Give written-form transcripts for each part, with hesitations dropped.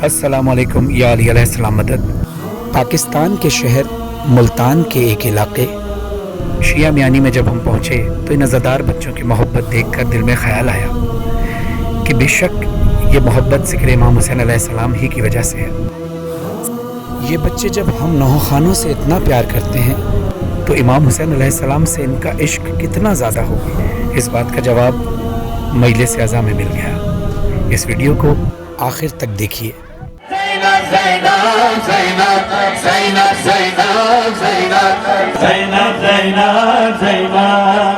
अस्सलाम वालेकुम या अली अलैहिस्सलाम मदद। पाकिस्तान के शहर मुल्तान के एक इलाके शिया मियानी में जब हम पहुँचे तो इन अज़ादार बच्चों की मोहब्बत देखकर दिल में ख़्याल आया कि बेशक ये मोहब्बत ज़िक्र इमाम हुसैन अलैहिस्सलाम ही की वजह से है। ये बच्चे जब हम नौखानों से इतना प्यार करते हैं तो इमाम हुसैन अलैहिस्सलाम से इनका इश्क कितना ज़्यादा होगा, इस बात का जवाब मजलिस आज़ा में मिल गया। इस वीडियो को आखिर तक देखिए।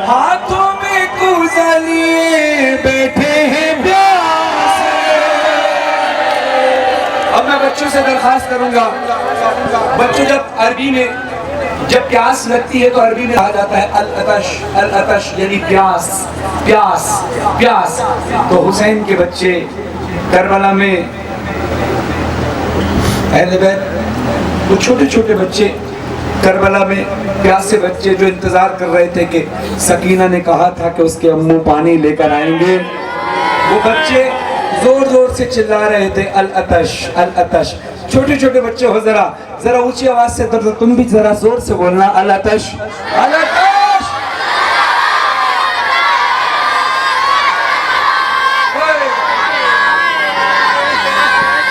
हाथों में कूज़ा लिए बैठे हैं प्यासे। अब मैं बच्चों से दरखास्त करूंगा, बच्चों जब अरबी में जब प्यास लगती है तो अरबी में कहा जाता है अल अतश यानी प्यास प्यास प्यास। तो हुसैन के बच्चे करबला में अहले बैत, वो छोटे छोटे बच्चे करबला में प्यासे बच्चे जो इंतजार कर रहे थे कि सकीना ने कहा था कि उसके अम्मू पानी लेकर आएंगे, वो बच्चे जोर जोर से चिल्ला रहे थे अल अतश अल अतश। छोटे छोटे बच्चे हो, जरा ऊंची आवाज से तुम भी जरा जोर से बोलना अल अतश अल अतश।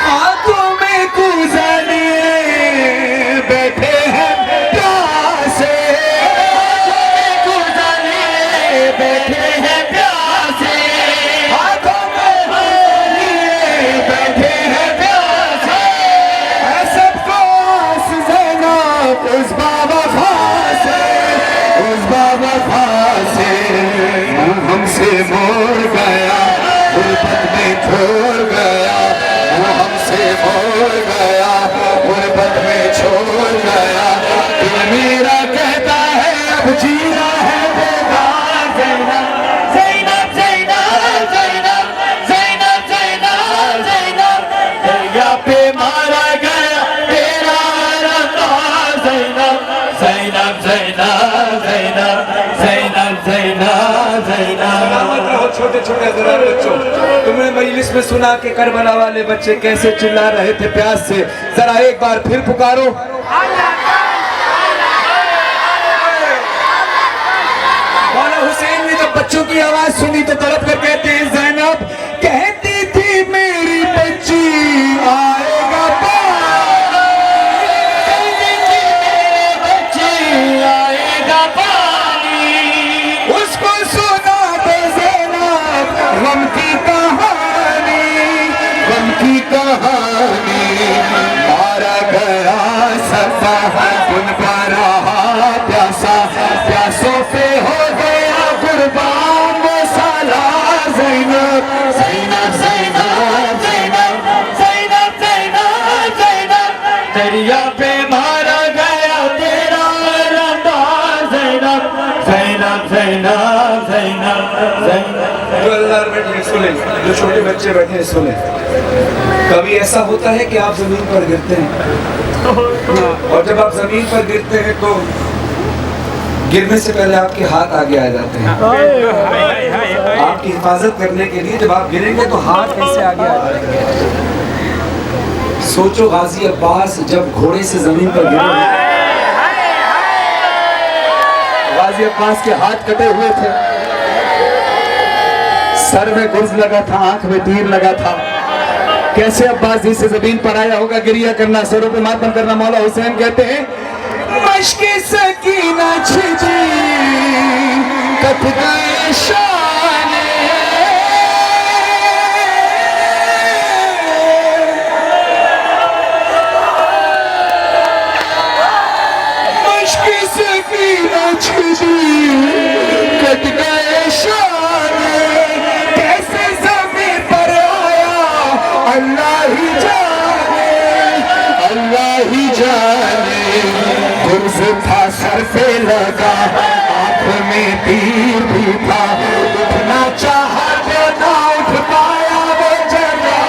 हाथों में कूज़ा लिए बैठे हैं प्यासे, कूज़ा लिए बैठे हैं प्यासे, हाथों में लिए बैठे हैं प्यासे। ऐसा खास ज़ैनब उस बाबा खासे, उस बाबा खासे हमसे मोड़ गया, गुरबत में छोड़ गया, वो हमसे मोड़ गया, गुरबत में छोड़ गया। दिल मेरा कहता है अब जीना है बेकार। ज़ैनब ज़ैनब ज़ैनब ज़ैनब ज़ैनब ज़ैनब दरिया पे मारा गया तेरा रंगा। ज़ैनब ज़ैनब ज़ैनब ज़ैनब ज़ैनब ज़ैनब ज़ैनब। सलामत रहो छोटे छोटे ज़रा बच्चों, तुमने मजलिस में सुना कि करबला वाले बच्चे कैसे चिल्ला रहे थे प्यास से। जरा एक बार फिर पुकारो। मौला हुसैन ने जब बच्चों की आवाज सुनी तो तड़प कर कहते हैं ज़ैनब कहती थी मेरी बच्ची आएगा पानी, बच्ची आएगा पानी। उसको सुना दे ज़ैनब गम की कहानी, गम की कहानी। मारा गया सफा उन पर रहा प्यासा, प्यासों पे हो गया कुर्बान वो साला। ज़ैनब ज़ैनब ज़ैनब ज़ैनब ज़ैनब ज़ैनब ज़ैनब दरिया पे मारा गया तेरा रंगा। ज़ैनब ज़ैनब ज़ैनब ज़ैनब ज़ैनब। जो अल्लाह बैठे सुने, जो छोटे बच्चे बैठे सुने। कभी ऐसा होता है कि आप जमीन पर गिरते हैं और जब आप जमीन पर गिरते हैं तो गिरने से पहले आपके हाथ आगे आ जाते हैं आपकी हिफाजत करने के लिए। जब आप गिरेंगे तो हाथ कैसे आगे आ जाएंगे? सोचो गाजी अब्बास जब घोड़े से जमीन पर गिरे, गाजी अब्बास के हाथ कटे हुए थे, सर में गुर्ज लगा था, आंख में तीर लगा था। कैसे अब्बास जी से जमीन पर आया होगा? गिरिया करना, सरों पे मातम करना। मौला हुसैन कहते हैं मश्के सकीना छिजी कट गए शाने, मश्के सकीना छिजी कट गए शाने। कैसे जमीन पर आया अल्लाह ही जाने, अल्लाह ही जाने। गुर्ज था सर पे लगा, आंख में तीर भी था, उठना चाहा तो ना उठ पाया वो जगा।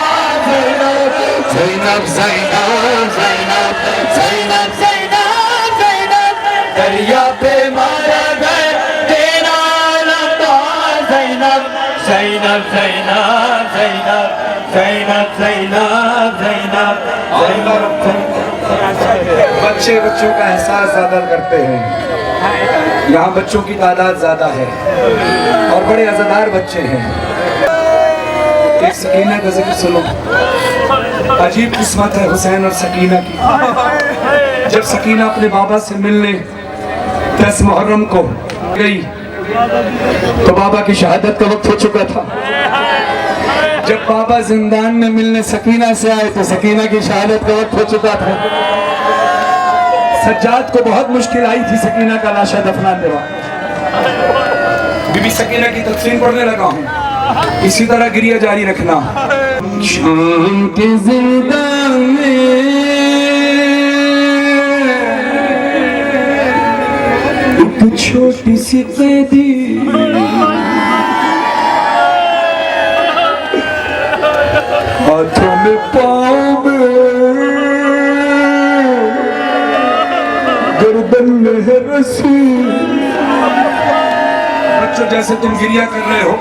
ज़ैनब ज़ैनब ज़ैनब ज़ैनब ज़ैनब ज़ैनब ज़ैनब दरिया पे मारा गया तेरा रंगा। ज़ैनब ज़ैनब ज़ैनब ज़ैनब ज़ैनब ज़ैनब ज़ैनब ज़ैनब बच्चे बच्चों का एहसास ज्यादा करते हैं। यहाँ बच्चों की तादाद ज्यादा है और बड़े अज़ादार बच्चे हैं। एक सकीना का जिक्र सुनो। अजीब किस्मत है हुसैन और सकीना की। जब सकीना अपने बाबा से मिलने 10 मुहर्रम को गई तो बाबा की शहादत का वक्त हो चुका था। जब बाबा जिंदान में मिलने सकीना से आए तो सकीना की शहादत का वक्त हो चुका था। सज्जाद को बहुत मुश्किल आई थी सकीना का लाशा दफनाते वक्त। बीबी सकीना की तफसीर पढ़ने लगा हूँ, इसी तरह गिरिया जारी रखना। शाम के जिंदान में एक छोटी सी कैदी हाथों में पाँव में गर्दन में है रस्सी। बच्चों जैसे तुम गिरिया कर रहे हो,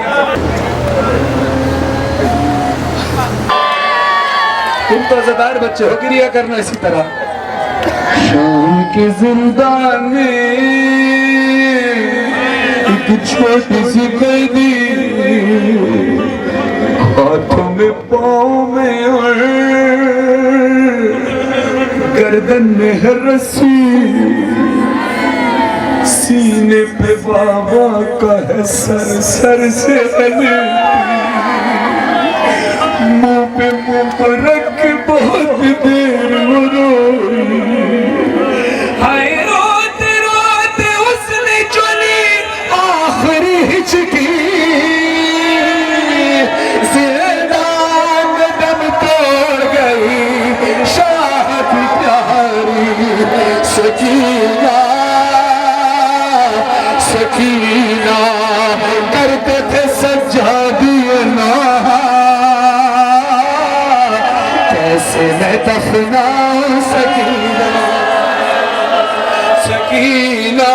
तुम तो अज़ादार बच्चे हो, गिरिया करना इसी तरह। शाम के जिंदान में एक छोटी सी कैदी हाथों में पाँव में और गर्दन में है रस्सी। सीने पे बाबा का है सर, सर से मुंह पे मुंह रख के बहुत देर वो रोई। हाय रोते रोते उसने चली आखिरी हिचकी। जिंदान में दम तोड़ गई शाह की प्यारी सकीना। सकीना करते थे सज्जादिए ना, कैसे मैं दफनाऊं सकीना। सकीना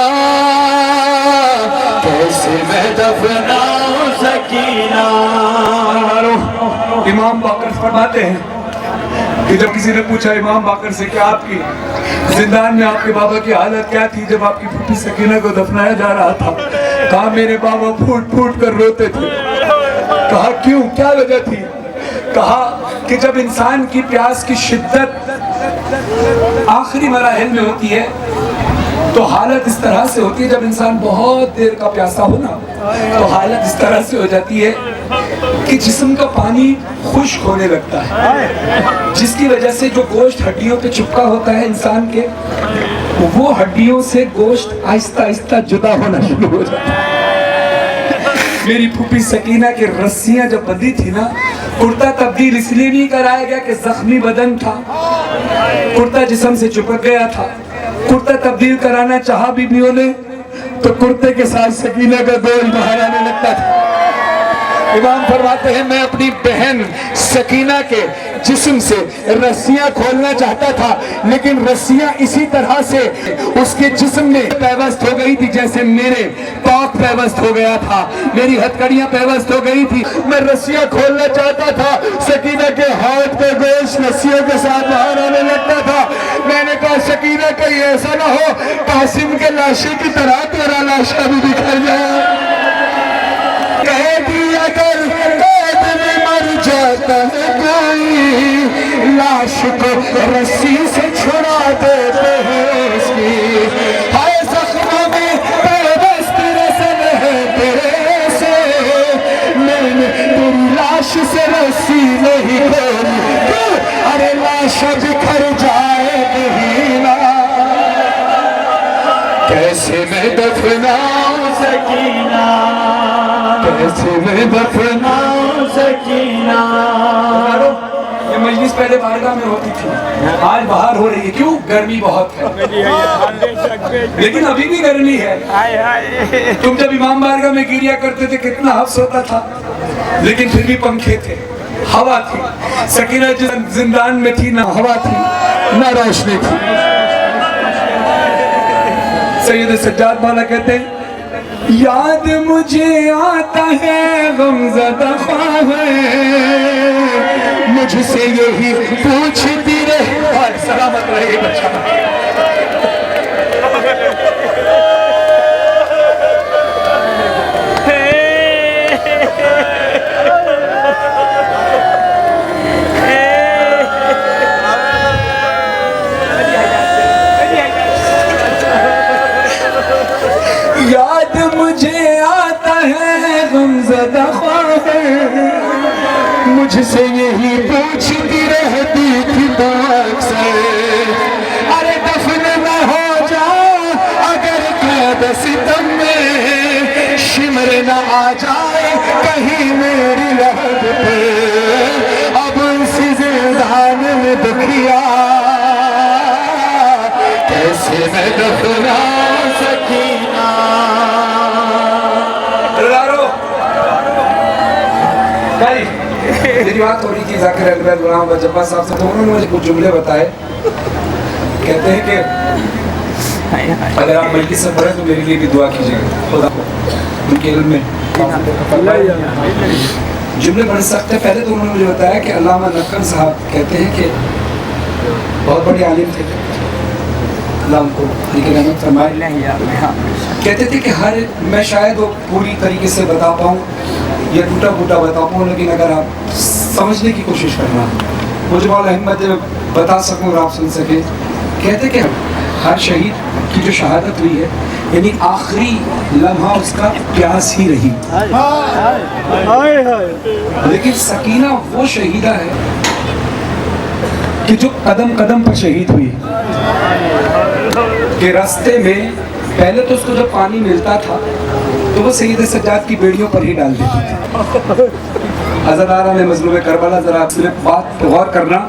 कैसे मैं दफनाऊं सकीना। इमाम बाकर फरमाते हैं कि जब किसी ने पूछा इमाम बाकर से कि आपकी जिंदान में आपके बाबा की हालत क्या थी जब आपकी फूफी सकीना को दफनाया जा रहा था, कहा मेरे बाबा फूट फूट कर रोते थे। कहा क्यों, क्या वजह थी? कहा कि जब इंसान की प्यास की शिद्दत आखिरी मराहिल में होती है तो हालत इस तरह से होती है, जब इंसान बहुत देर का प्यासा हो ना तो हालत इस तरह से हो जाती है कि जिस्म का पानी खुश्क होने लगता है, जिसकी वजह से जो गोश्त हड्डियों पे चिपका होता है इंसान के, वो हड्डियों से गोश्त आहिस्ता आहिस्ता जुदा होना शुरू हो जाता है। मेरी फूफी सकीना की रस्सियां जब बंधी थी ना, कुर्ता तब्दील इसलिए नहीं कराया गया कि जख्मी बदन था, कुर्ता जिस्म से चिपक गया था। कुर्ता तब्दील कराना चाहा बीबियों ने तो कुर्ते के साथ सकीना का गोल बाहर आने लगता था। इमाम फरमाते हैं मैं अपनी बहन सकीना के जिस्म से रस्सियां खोलना चाहता था, लेकिन रस्सियां इसी तरह से उसके जिस्म में पैवस्त हो गई थी जैसे मेरे पाक पैवस्त हो गया था, मेरी हथकड़ियां पैवस्त हो गई थी। मैं रस्सियां खोलना चाहता था, सकीना के हाथ पे गोश्त रस्सियों के साथ बाहर आने लगता था। मैंने कहा सकीना कहीं ऐसा ना हो कासिम के लाशे की तरह तेरा लाशा भी बिखर जाए। अगर कैद में मर जाता है कोई, लाश को रस्सी से छुड़ा देते हैं उसकी। हाय जख्मों में पैवस्त रस्म है तेरे से, मैंने तेरी लाश से रस्सी नहीं खोली। क्यों? अरे लाश बिखर जाएगी ना, कैसे मैं दफनाऊं सकीना, कैसे मैं दफनाऊं सकीना। ये मजलिस पहले बारगाह में होती थी, आज बाहर हो रही है। क्यों? गर्मी बहुत है, लेकिन अभी भी गर्मी है। तुम जब इमाम बारगाह में गिरिया करते थे कितना हफ्स होता था, लेकिन फिर भी पंखे थे, हवा थी। सकीना जिंदान में थी, ना हवा थी ना रोशनी थी। सैयद सज्जाद मौला कहते हैं याद मुझे आता है गमज़दा ख्वाब है, मुझसे यही पूछती रहे। और सलामत रहे बच्चा। याद मुझे आता है गमज़दा ख्वाब है, मुझसे यही पूछती रहती थी तो अक्सर, अरे दफन न हो जाऊं अगर कैद सितम में, शिमर न आ जाए कहीं मेरी लहद पे, अब इस ज़िंदान में दुखिया कैसे मैं दफना सकीना। मेरी बात हो रही थी जाकिर अलवैद गुलाम जब्बार साहब से, तो उन्होंने मुझे कुछ जुमले बताए। कहते हैं कि अगर आप मजलिस से पढ़ें तो मेरे लिए भी दुआ कीजिएगा, खुदा उनके इल्म में जुमले पढ़ सकते हैं। पहले तो उन्होंने मुझे बताया कि अल्लामा नक्कन साहब कहते हैं कि बहुत बड़े आलिम थे, अल्लाह उनको रहमत फरमाए। कहते थे कि हर मैं शायद वो पूरी तरीके से बता पाऊँ या टूटा फूटा बता पाऊँ, लेकिन अगर आप समझने की कोशिश करना मुझे मौला हिम्मत बता सकूँ और आप सुन सकें। कहते कि हर शहीद की जो शहादत हुई है, यानी आखिरी लम्हा उसका प्यास ही रही, लेकिन सकीना वो शहीदा है कि जो कदम कदम पर शहीद हुई, कि रास्ते में पहले तो उसको जब पानी मिलता था तो वो सैयद सज्जाद की बेड़ियों पर ही डाल देती थी। अज़ादारा ने मज़लूम करबला, जरा सिर्फ बात पे गौर करना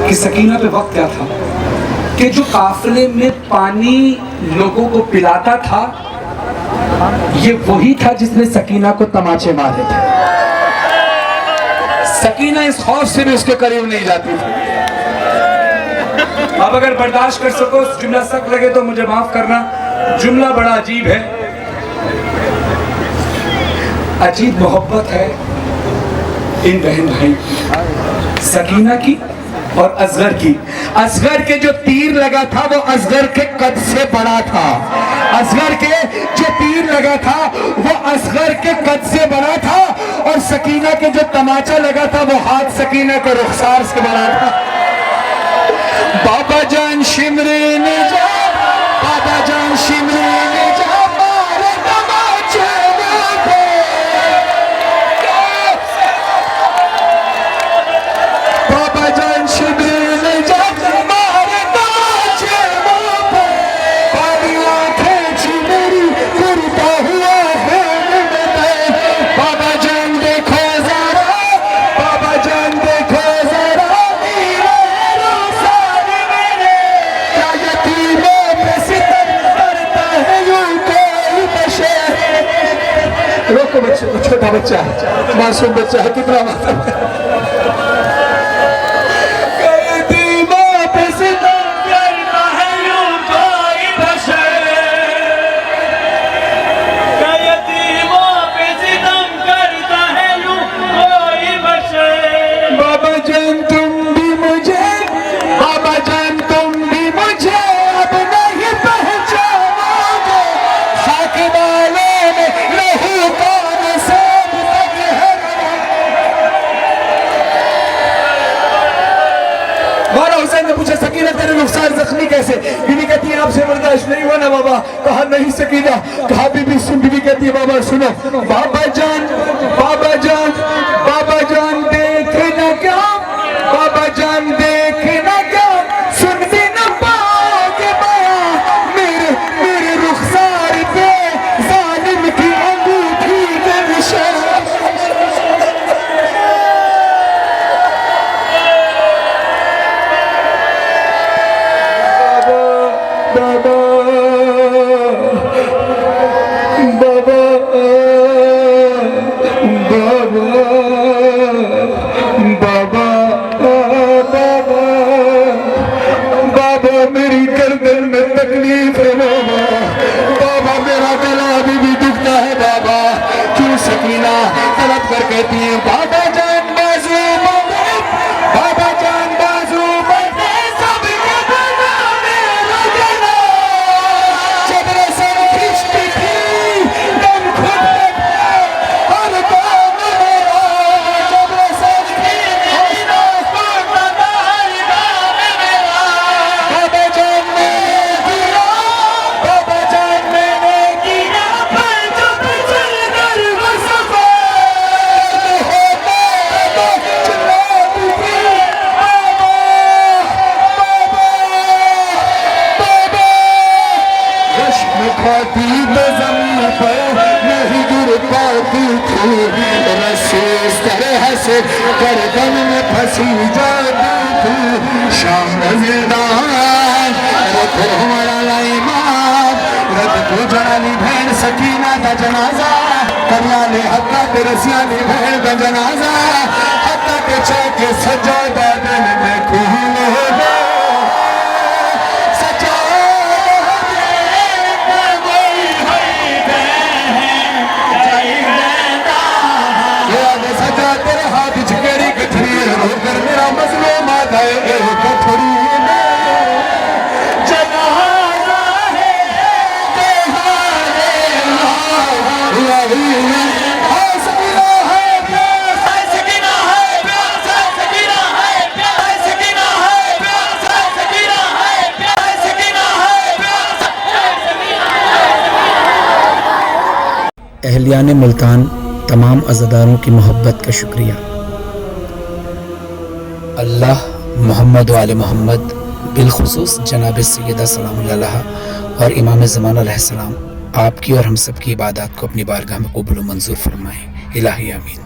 कि सकीना पे वक्त क्या था कि जो काफिले में पानी लोगों को पिलाता था, ये वही था जिसने सकीना को तमाचे मारे थे। सकीना इस खौफ से भी उसके करीब नहीं जाती थी। अब अगर बर्दाश्त कर सको, जुमला सख्त लगे तो मुझे माफ करना, जुमला बड़ा अजीब है। अजीब मोहब्बत है इन बहन भाई सकीना की और असगर की। असगर के जो तीर लगा था वो असगर के कद से बड़ा था, असगर के जो तीर लगा था वो असगर के कद से बड़ा था, और सकीना के जो तमाचा लगा था वो हाथ सकीना के रुखसार से बड़ा था। बाबा जान शिमरे ने जा, बाबा जान शिमरे ने जा, मारे तमाचे पे। बाबा जान शिमरे ने जा, मारे तमाचे पे। काली आंखें छी मेरी करता हुआ है। बाबा जान देखो जरा, बाबा जान देखो जरा, रोको बच्चे, छोटा बच्चा है, मासूम बच्चा है, कितना मासूम है। बाबा जान तुम भी मुझे, बाबा जान तुम भी मुझे अब नहीं पहचानोगे, साथ वालों में नहीं कौन से है। मौला हुसैन ने पूछा सकीना तेरे नुकसान जख्मी कैसे? बीवी कहती है आपसे बर्दाश्त नहीं हुआ ना बाबा। कहा नहीं सकीना। कहा बीबी सुन, बीवी कहती है बाबा सुनो। बाबा जान, बाबा जान, बाबा जान देखना क्या, बाबा जान देखना क्या, सुन भी न पाओगे बयां मेरे मेरे रुखसार पे जालिम की अंगूठी के निशान। बाबा बाबा बाबा बाबा कहती हैं बाबा जान बाजू बंदे, बाबा जान बाजू बंदे, सबके बनाने लगना। जब रस्म खिंचती थी दम खुद तक हर काम मेरा, जब रस्म खिंचती दम खुद तक हर काम मेरा। बाबा जान मैंने गिरा, बाबा जान मैंने गिरा, पर चुप चल कर वो सफर होता तो चिल्लाती थी बाबा, बाबा, बाबा। रश्म खाती बज़म पर नहीं गिर पाती थी, रस्से इस तरह से गर्दन में फंसी जाती थी। शाम ज़िंदान रखो हमारा इमाम, रब को जनानी बहन सकीना का जनाजा, करियाने हक्का के रसियानी बहन का जनाजा, हक्का के चौके सजादा दिल में खून हो गया, सजादा दिल में कोई है बहन, ये आगे सजा तेरे हाथ झुकेरी कथरी, रोकर मेरा मजलूम आता है कथरी में। जनाजा है तेहारे लाही, हाय सकीना है प्यास, हाय सकीना है प्यास, हाय सकीना है प्यास, हाय सकीना है प्यास, हाय सकीना है प्यास, हाय सकीना है प्यास, हाय सकीना। अहलियान मुल्तान तमाम अज़ादारों की मोहब्बत का शुक्रिया। अल्लाह मोहम्मद व आले मोहम्मद बिलखुसूस जनाब सैयदा सलामुल्लाह अलैहा और इमाम ज़मान अलैहिस्सलाम आपकी और हम सब की इबादत को अपनी बारगाह में कबूल व मंजूर फरमाएँ। इलाही आमीन।